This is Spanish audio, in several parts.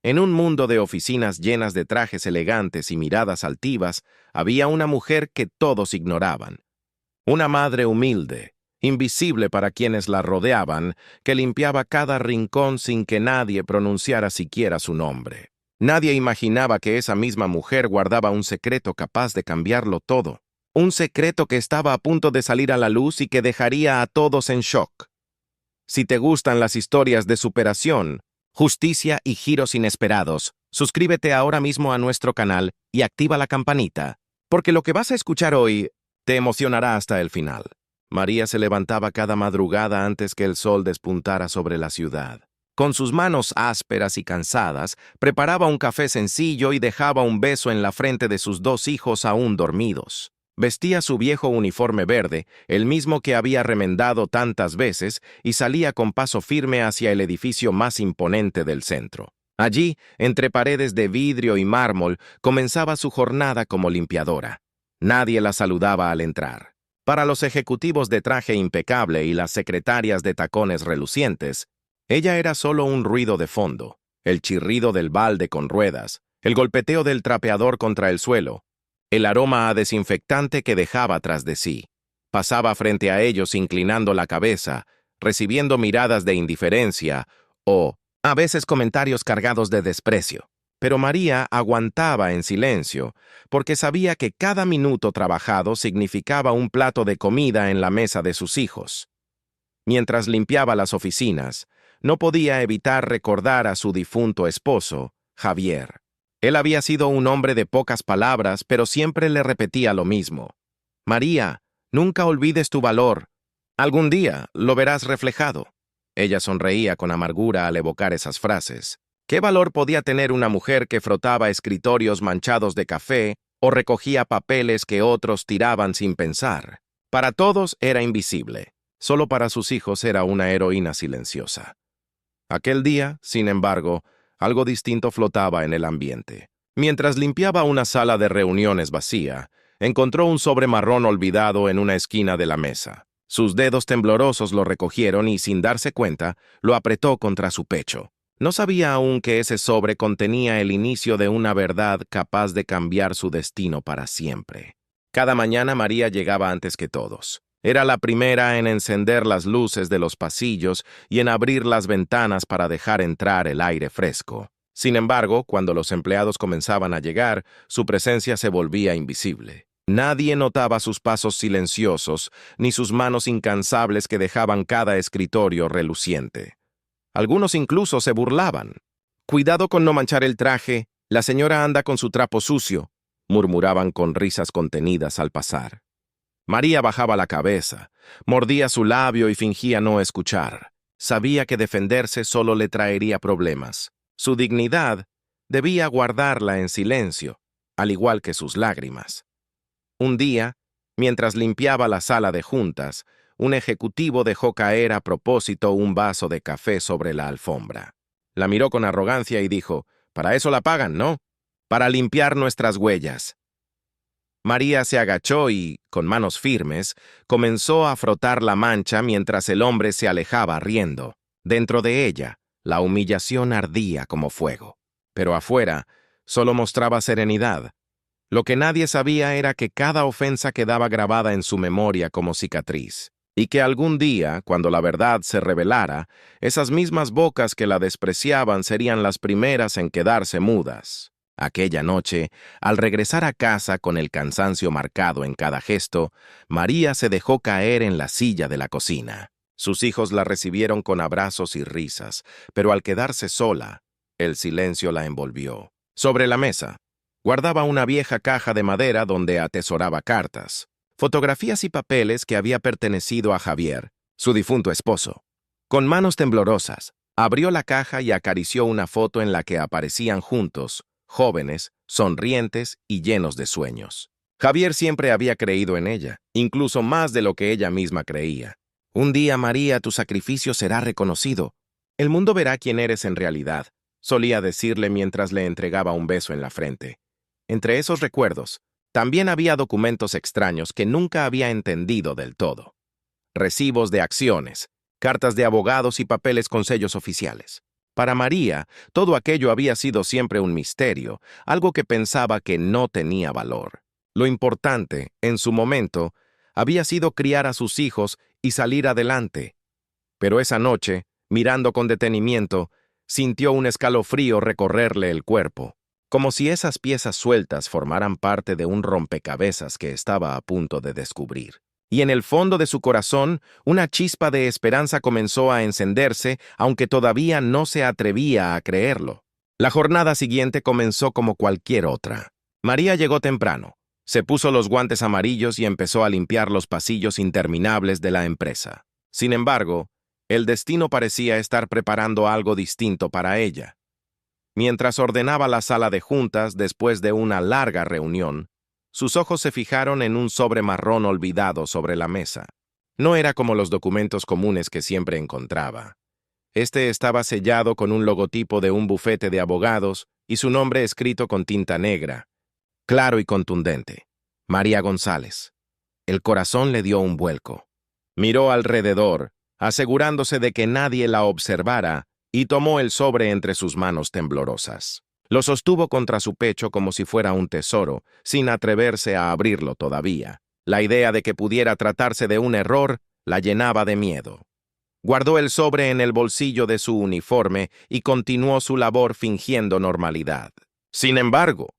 En un mundo de oficinas llenas de trajes elegantes y miradas altivas, había una mujer que todos ignoraban. Una madre humilde, invisible para quienes la rodeaban, que limpiaba cada rincón sin que nadie pronunciara siquiera su nombre. Nadie imaginaba que esa misma mujer guardaba un secreto capaz de cambiarlo todo. Un secreto que estaba a punto de salir a la luz y que dejaría a todos en shock. Si te gustan las historias de superación, justicia y giros inesperados, suscríbete ahora mismo a nuestro canal y activa la campanita, porque lo que vas a escuchar hoy te emocionará hasta el final. María se levantaba cada madrugada antes que el sol despuntara sobre la ciudad. Con sus manos ásperas y cansadas, preparaba un café sencillo y dejaba un beso en la frente de sus dos hijos aún dormidos. Vestía su viejo uniforme verde, el mismo que había remendado tantas veces, y salía con paso firme hacia el edificio más imponente del centro. Allí, entre paredes de vidrio y mármol, comenzaba su jornada como limpiadora. Nadie la saludaba al entrar. Para los ejecutivos de traje impecable y las secretarias de tacones relucientes, ella era solo un ruido de fondo, el chirrido del balde con ruedas, el golpeteo del trapeador contra el suelo, el aroma a desinfectante que dejaba tras de sí. Pasaba frente a ellos inclinando la cabeza, recibiendo miradas de indiferencia o, a veces, comentarios cargados de desprecio. Pero María aguantaba en silencio, porque sabía que cada minuto trabajado significaba un plato de comida en la mesa de sus hijos. Mientras limpiaba las oficinas, no podía evitar recordar a su difunto esposo, Javier. Él había sido un hombre de pocas palabras, pero siempre le repetía lo mismo. María, nunca olvides tu valor. Algún día lo verás reflejado. Ella sonreía con amargura al evocar esas frases. ¿Qué valor podía tener una mujer que frotaba escritorios manchados de café o recogía papeles que otros tiraban sin pensar? Para todos era invisible. Solo para sus hijos era una heroína silenciosa. Aquel día, sin embargo, algo distinto flotaba en el ambiente. Mientras limpiaba una sala de reuniones vacía, encontró un sobre marrón olvidado en una esquina de la mesa. Sus dedos temblorosos lo recogieron y, sin darse cuenta, lo apretó contra su pecho. No sabía aún que ese sobre contenía el inicio de una verdad capaz de cambiar su destino para siempre. Cada mañana María llegaba antes que todos. Era la primera en encender las luces de los pasillos y en abrir las ventanas para dejar entrar el aire fresco. Sin embargo, cuando los empleados comenzaban a llegar, su presencia se volvía invisible. Nadie notaba sus pasos silenciosos, ni sus manos incansables que dejaban cada escritorio reluciente. Algunos incluso se burlaban. «Cuidado con no manchar el traje, la señora anda con su trapo sucio», murmuraban con risas contenidas al pasar. María bajaba la cabeza, mordía su labio y fingía no escuchar. Sabía que defenderse solo le traería problemas. Su dignidad debía guardarla en silencio, al igual que sus lágrimas. Un día, mientras limpiaba la sala de juntas, un ejecutivo dejó caer a propósito un vaso de café sobre la alfombra. La miró con arrogancia y dijo: «Para eso la pagan, ¿no? Para limpiar nuestras huellas». María se agachó y, con manos firmes, comenzó a frotar la mancha mientras el hombre se alejaba riendo. Dentro de ella, la humillación ardía como fuego. Pero afuera, solo mostraba serenidad. Lo que nadie sabía era que cada ofensa quedaba grabada en su memoria como cicatriz, y que algún día, cuando la verdad se revelara, esas mismas bocas que la despreciaban serían las primeras en quedarse mudas. Aquella noche, al regresar a casa con el cansancio marcado en cada gesto, María se dejó caer en la silla de la cocina. Sus hijos la recibieron con abrazos y risas, pero al quedarse sola, el silencio la envolvió. Sobre la mesa, guardaba una vieja caja de madera donde atesoraba cartas, fotografías y papeles que había pertenecido a Javier, su difunto esposo. Con manos temblorosas, abrió la caja y acarició una foto en la que aparecían juntos, jóvenes, sonrientes y llenos de sueños. Javier siempre había creído en ella, incluso más de lo que ella misma creía. «Un día, María, tu sacrificio será reconocido. El mundo verá quién eres en realidad», solía decirle mientras le entregaba un beso en la frente. Entre esos recuerdos, también había documentos extraños que nunca había entendido del todo. Recibos de acciones, cartas de abogados y papeles con sellos oficiales. Para María, todo aquello había sido siempre un misterio, algo que pensaba que no tenía valor. Lo importante, en su momento, había sido criar a sus hijos y salir adelante. Pero esa noche, mirando con detenimiento, sintió un escalofrío recorrerle el cuerpo, como si esas piezas sueltas formaran parte de un rompecabezas que estaba a punto de descubrir. Y en el fondo de su corazón, una chispa de esperanza comenzó a encenderse, aunque todavía no se atrevía a creerlo. La jornada siguiente comenzó como cualquier otra. María llegó temprano, se puso los guantes amarillos y empezó a limpiar los pasillos interminables de la empresa. Sin embargo, el destino parecía estar preparando algo distinto para ella. Mientras ordenaba la sala de juntas después de una larga reunión, sus ojos se fijaron en un sobre marrón olvidado sobre la mesa. No era como los documentos comunes que siempre encontraba. Este estaba sellado con un logotipo de un bufete de abogados y su nombre escrito con tinta negra, claro y contundente: María González. El corazón le dio un vuelco. Miró alrededor, asegurándose de que nadie la observara, y tomó el sobre entre sus manos temblorosas. Lo sostuvo contra su pecho como si fuera un tesoro, sin atreverse a abrirlo todavía. La idea de que pudiera tratarse de un error la llenaba de miedo. Guardó el sobre en el bolsillo de su uniforme y continuó su labor fingiendo normalidad. Sin embargo,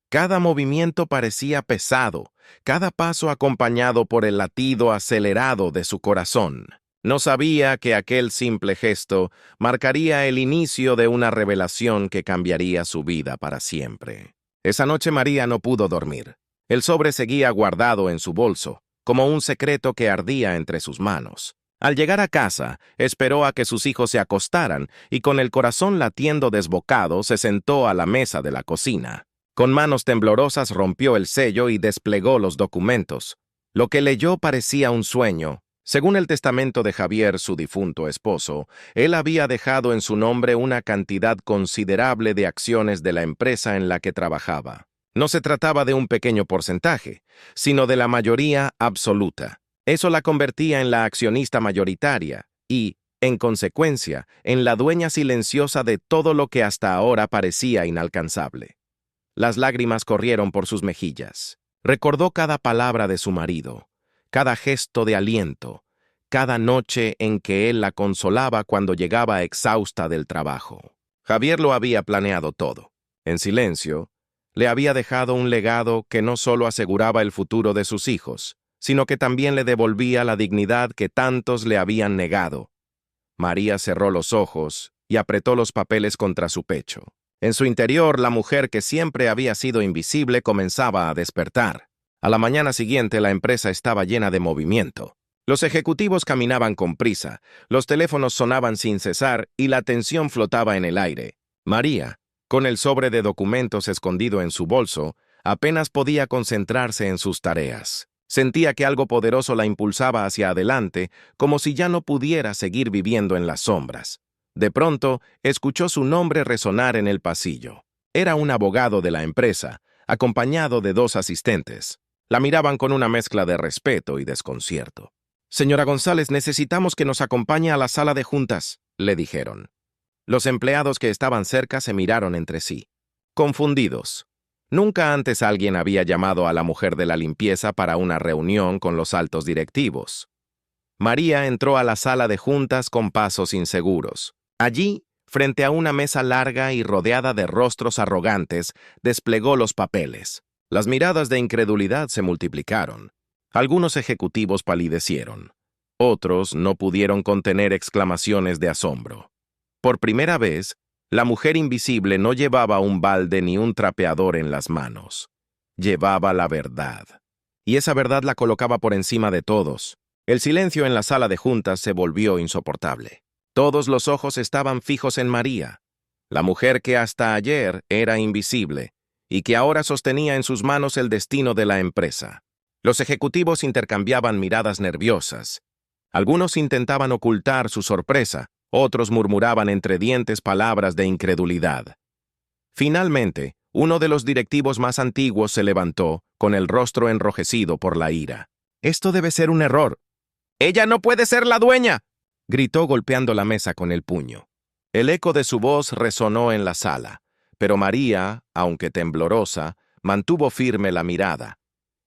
cada movimiento parecía pesado, cada paso acompañado por el latido acelerado de su corazón. No sabía que aquel simple gesto marcaría el inicio de una revelación que cambiaría su vida para siempre. Esa noche María no pudo dormir. El sobre seguía guardado en su bolso, como un secreto que ardía entre sus manos. Al llegar a casa, esperó a que sus hijos se acostaran y con el corazón latiendo desbocado se sentó a la mesa de la cocina. Con manos temblorosas rompió el sello y desplegó los documentos. Lo que leyó parecía un sueño. Según el testamento de Javier, su difunto esposo, él había dejado en su nombre una cantidad considerable de acciones de la empresa en la que trabajaba. No se trataba de un pequeño porcentaje, sino de la mayoría absoluta. Eso la convertía en la accionista mayoritaria y, en consecuencia, en la dueña silenciosa de todo lo que hasta ahora parecía inalcanzable. Las lágrimas corrieron por sus mejillas. Recordó cada palabra de su marido, cada gesto de aliento, cada noche en que él la consolaba cuando llegaba exhausta del trabajo. Javier lo había planeado todo. En silencio, le había dejado un legado que no solo aseguraba el futuro de sus hijos, sino que también le devolvía la dignidad que tantos le habían negado. María cerró los ojos y apretó los papeles contra su pecho. En su interior, la mujer que siempre había sido invisible comenzaba a despertar. A la mañana siguiente, la empresa estaba llena de movimiento. Los ejecutivos caminaban con prisa, los teléfonos sonaban sin cesar y la tensión flotaba en el aire. María, con el sobre de documentos escondido en su bolso, apenas podía concentrarse en sus tareas. Sentía que algo poderoso la impulsaba hacia adelante, como si ya no pudiera seguir viviendo en las sombras. De pronto, escuchó su nombre resonar en el pasillo. Era un abogado de la empresa, acompañado de 2 asistentes. La miraban con una mezcla de respeto y desconcierto. «Señora González, necesitamos que nos acompañe a la sala de juntas», le dijeron. Los empleados que estaban cerca se miraron entre sí, confundidos. Nunca antes alguien había llamado a la mujer de la limpieza para una reunión con los altos directivos. María entró a la sala de juntas con pasos inseguros. Allí, frente a una mesa larga y rodeada de rostros arrogantes, desplegó los papeles. Las miradas de incredulidad se multiplicaron. Algunos ejecutivos palidecieron. Otros no pudieron contener exclamaciones de asombro. Por primera vez, la mujer invisible no llevaba un balde ni un trapeador en las manos. Llevaba la verdad. Y esa verdad la colocaba por encima de todos. El silencio en la sala de juntas se volvió insoportable. Todos los ojos estaban fijos en María, la mujer que hasta ayer era invisible y que ahora sostenía en sus manos el destino de la empresa. Los ejecutivos intercambiaban miradas nerviosas. Algunos intentaban ocultar su sorpresa, otros murmuraban entre dientes palabras de incredulidad. Finalmente, uno de los directivos más antiguos se levantó, con el rostro enrojecido por la ira. «Esto debe ser un error». «¡Ella no puede ser la dueña!», gritó golpeando la mesa con el puño. El eco de su voz resonó en la sala, pero María, aunque temblorosa, mantuvo firme la mirada.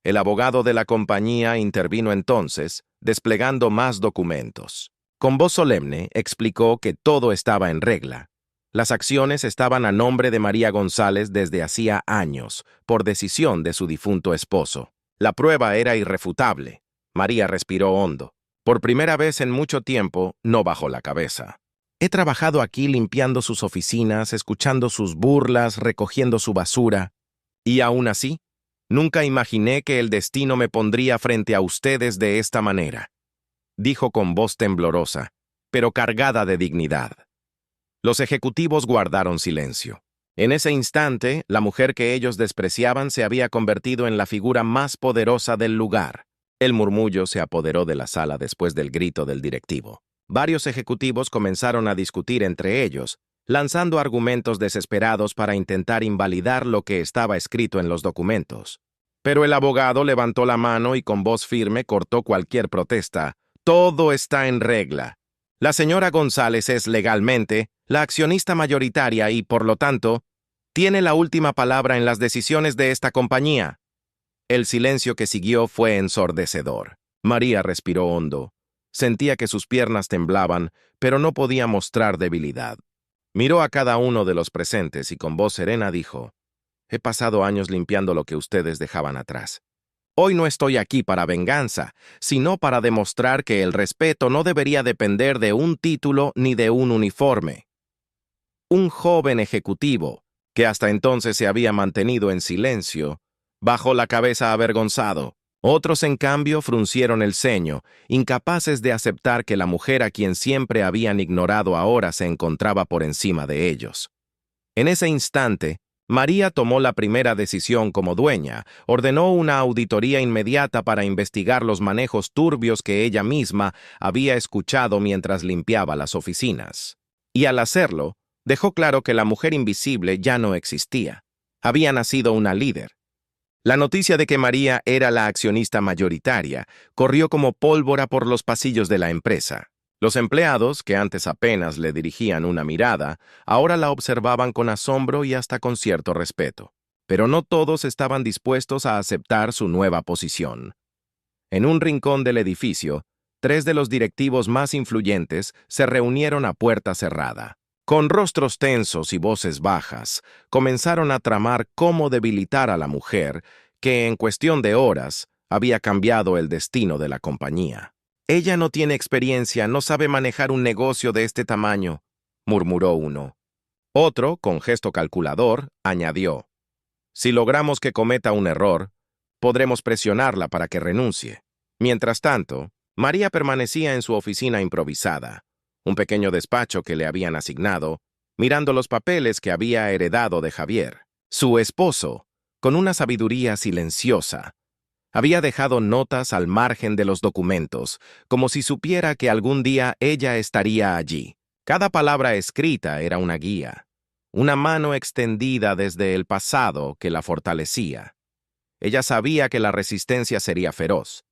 El abogado de la compañía intervino entonces, desplegando más documentos. Con voz solemne, explicó que todo estaba en regla. Las acciones estaban a nombre de María González desde hacía años, por decisión de su difunto esposo. La prueba era irrefutable. María respiró hondo. Por primera vez en mucho tiempo, no bajó la cabeza. He trabajado aquí limpiando sus oficinas, escuchando sus burlas, recogiendo su basura. Y aún así, nunca imaginé que el destino me pondría frente a ustedes de esta manera, dijo con voz temblorosa, pero cargada de dignidad. Los ejecutivos guardaron silencio. En ese instante, la mujer que ellos despreciaban se había convertido en la figura más poderosa del lugar. El murmullo se apoderó de la sala después del grito del directivo. Varios ejecutivos comenzaron a discutir entre ellos, lanzando argumentos desesperados para intentar invalidar lo que estaba escrito en los documentos. Pero el abogado levantó la mano y con voz firme cortó cualquier protesta. Todo está en regla. La señora González es legalmente la accionista mayoritaria y, por lo tanto, tiene la última palabra en las decisiones de esta compañía. El silencio que siguió fue ensordecedor. María respiró hondo. Sentía que sus piernas temblaban, pero no podía mostrar debilidad. Miró a cada uno de los presentes y con voz serena dijo: «He pasado años limpiando lo que ustedes dejaban atrás. Hoy no estoy aquí para venganza, sino para demostrar que el respeto no debería depender de un título ni de un uniforme». Un joven ejecutivo, que hasta entonces se había mantenido en silencio, bajó la cabeza avergonzado. Otros, en cambio, fruncieron el ceño, incapaces de aceptar que la mujer a quien siempre habían ignorado ahora se encontraba por encima de ellos. En ese instante, María tomó la primera decisión como dueña, ordenó una auditoría inmediata para investigar los manejos turbios que ella misma había escuchado mientras limpiaba las oficinas. Y al hacerlo, dejó claro que la mujer invisible ya no existía. Había nacido una líder. La noticia de que María era la accionista mayoritaria corrió como pólvora por los pasillos de la empresa. Los empleados, que antes apenas le dirigían una mirada, ahora la observaban con asombro y hasta con cierto respeto. Pero no todos estaban dispuestos a aceptar su nueva posición. En un rincón del edificio, 3 de los directivos más influyentes se reunieron a puerta cerrada. Con rostros tensos y voces bajas, comenzaron a tramar cómo debilitar a la mujer, que en cuestión de horas había cambiado el destino de la compañía. «Ella no tiene experiencia, no sabe manejar un negocio de este tamaño», murmuró uno. Otro, con gesto calculador, añadió: «Si logramos que cometa un error, podremos presionarla para que renuncie». Mientras tanto, María permanecía en su oficina improvisada, un pequeño despacho que le habían asignado, mirando los papeles que había heredado de Javier. Su esposo, con una sabiduría silenciosa, había dejado notas al margen de los documentos, como si supiera que algún día ella estaría allí. Cada palabra escrita era una guía, una mano extendida desde el pasado que la fortalecía. Ella sabía que la resistencia sería feroz,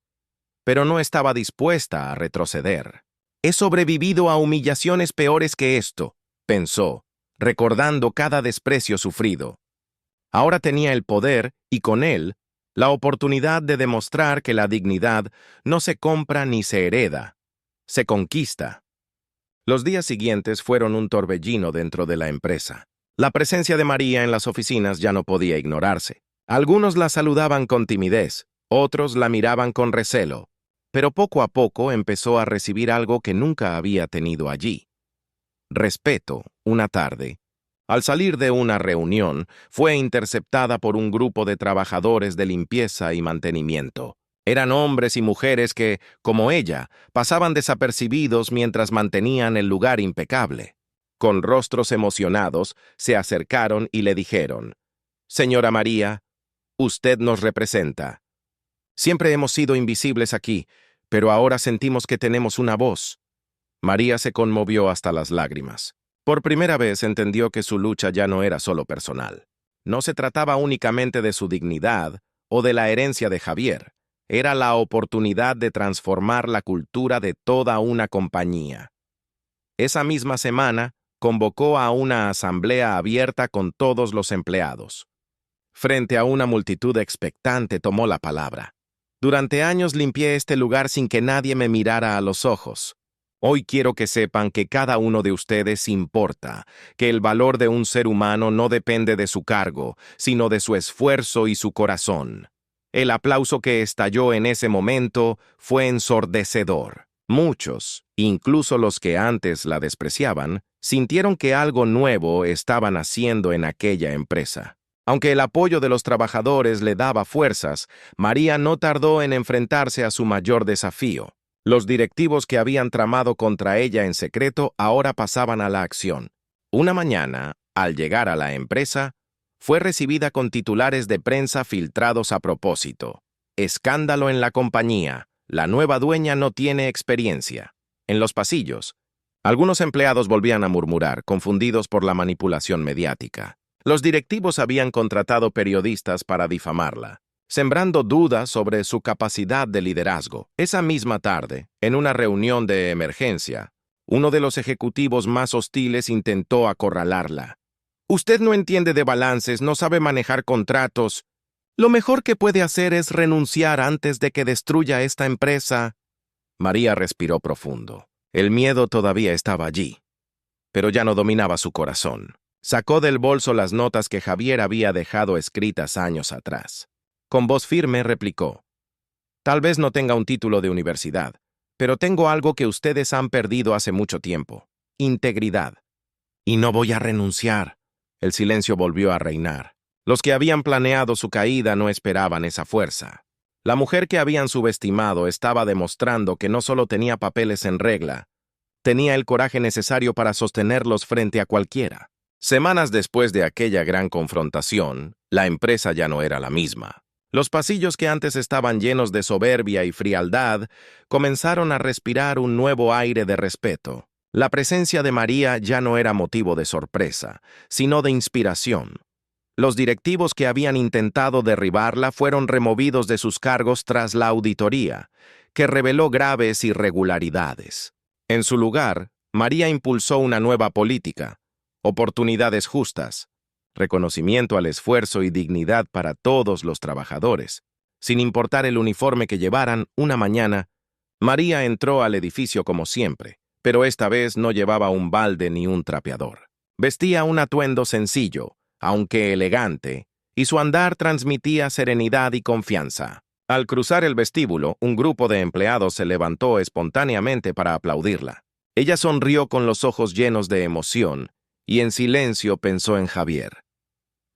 pero no estaba dispuesta a retroceder. «He sobrevivido a humillaciones peores que esto», pensó, recordando cada desprecio sufrido. Ahora tenía el poder y con él la oportunidad de demostrar que la dignidad no se compra ni se hereda, se conquista. Los días siguientes fueron un torbellino dentro de la empresa. La presencia de María en las oficinas ya no podía ignorarse. Algunos la saludaban con timidez, otros la miraban con recelo, pero poco a poco empezó a recibir algo que nunca había tenido allí: respeto. Una tarde, al salir de una reunión, fue interceptada por un grupo de trabajadores de limpieza y mantenimiento. Eran hombres y mujeres que, como ella, pasaban desapercibidos mientras mantenían el lugar impecable. Con rostros emocionados, se acercaron y le dijeron: «Señora María, usted nos representa. Siempre hemos sido invisibles aquí, pero ahora sentimos que tenemos una voz». María se conmovió hasta las lágrimas. Por primera vez entendió que su lucha ya no era solo personal. No se trataba únicamente de su dignidad o de la herencia de Javier. Era la oportunidad de transformar la cultura de toda una compañía. Esa misma semana, convocó a una asamblea abierta con todos los empleados. Frente a una multitud expectante tomó la palabra. Durante años limpié este lugar sin que nadie me mirara a los ojos. Hoy quiero que sepan que cada uno de ustedes importa, que el valor de un ser humano no depende de su cargo, sino de su esfuerzo y su corazón. El aplauso que estalló en ese momento fue ensordecedor. Muchos, incluso los que antes la despreciaban, sintieron que algo nuevo estaban haciendo en aquella empresa. Aunque el apoyo de los trabajadores le daba fuerzas, María no tardó en enfrentarse a su mayor desafío. Los directivos que habían tramado contra ella en secreto ahora pasaban a la acción. Una mañana, al llegar a la empresa, fue recibida con titulares de prensa filtrados a propósito. Escándalo en la compañía. La nueva dueña no tiene experiencia. En los pasillos, algunos empleados volvían a murmurar, confundidos por la manipulación mediática. Los directivos habían contratado periodistas para difamarla, sembrando dudas sobre su capacidad de liderazgo. Esa misma tarde, en una reunión de emergencia, uno de los ejecutivos más hostiles intentó acorralarla. «Usted no entiende de balances, no sabe manejar contratos. Lo mejor que puede hacer es renunciar antes de que destruya esta empresa». María respiró profundo. El miedo todavía estaba allí, pero ya no dominaba su corazón. Sacó del bolso las notas que Javier había dejado escritas años atrás. Con voz firme replicó: «Tal vez no tenga un título de universidad, pero tengo algo que ustedes han perdido hace mucho tiempo: integridad. Y no voy a renunciar». El silencio volvió a reinar. Los que habían planeado su caída no esperaban esa fuerza. La mujer que habían subestimado estaba demostrando que no solo tenía papeles en regla, tenía el coraje necesario para sostenerlos frente a cualquiera. Semanas después de aquella gran confrontación, la empresa ya no era la misma. Los pasillos que antes estaban llenos de soberbia y frialdad comenzaron a respirar un nuevo aire de respeto. La presencia de María ya no era motivo de sorpresa, sino de inspiración. Los directivos que habían intentado derribarla fueron removidos de sus cargos tras la auditoría, que reveló graves irregularidades. En su lugar, María impulsó una nueva política: oportunidades justas, reconocimiento al esfuerzo y dignidad para todos los trabajadores. Sin importar el uniforme que llevaran, una mañana, María entró al edificio como siempre, pero esta vez no llevaba un balde ni un trapeador. Vestía un atuendo sencillo, aunque elegante, y su andar transmitía serenidad y confianza. Al cruzar el vestíbulo, un grupo de empleados se levantó espontáneamente para aplaudirla. Ella sonrió con los ojos llenos de emoción, y en silencio pensó en Javier.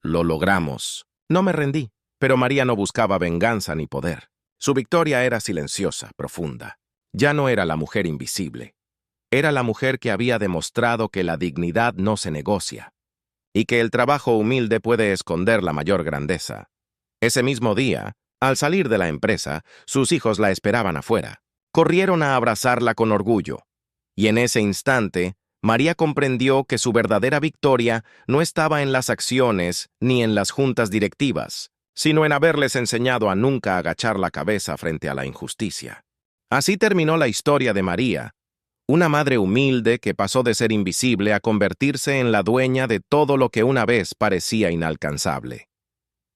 «Lo logramos». No me rendí, pero María no buscaba venganza ni poder. Su victoria era silenciosa, profunda. Ya no era la mujer invisible. Era la mujer que había demostrado que la dignidad no se negocia, y que el trabajo humilde puede esconder la mayor grandeza. Ese mismo día, al salir de la empresa, sus hijos la esperaban afuera. Corrieron a abrazarla con orgullo, y en ese instante, María comprendió que su verdadera victoria no estaba en las acciones ni en las juntas directivas, sino en haberles enseñado a nunca agachar la cabeza frente a la injusticia. Así terminó la historia de María, una madre humilde que pasó de ser invisible a convertirse en la dueña de todo lo que una vez parecía inalcanzable.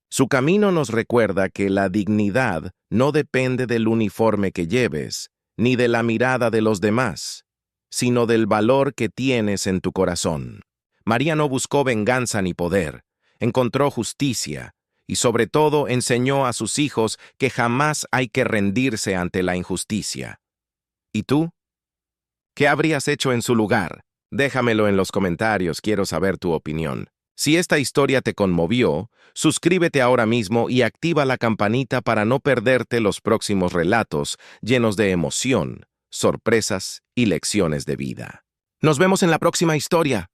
Su camino nos recuerda que la dignidad no depende del uniforme que lleves, ni de la mirada de los demás, sino del valor que tienes en tu corazón. María no buscó venganza ni poder, encontró justicia y sobre todo enseñó a sus hijos que jamás hay que rendirse ante la injusticia. ¿Y tú? ¿Qué habrías hecho en su lugar? Déjamelo en los comentarios, quiero saber tu opinión. Si esta historia te conmovió, suscríbete ahora mismo y activa la campanita para no perderte los próximos relatos llenos de emoción, sorpresas y lecciones de vida. Nos vemos en la próxima historia.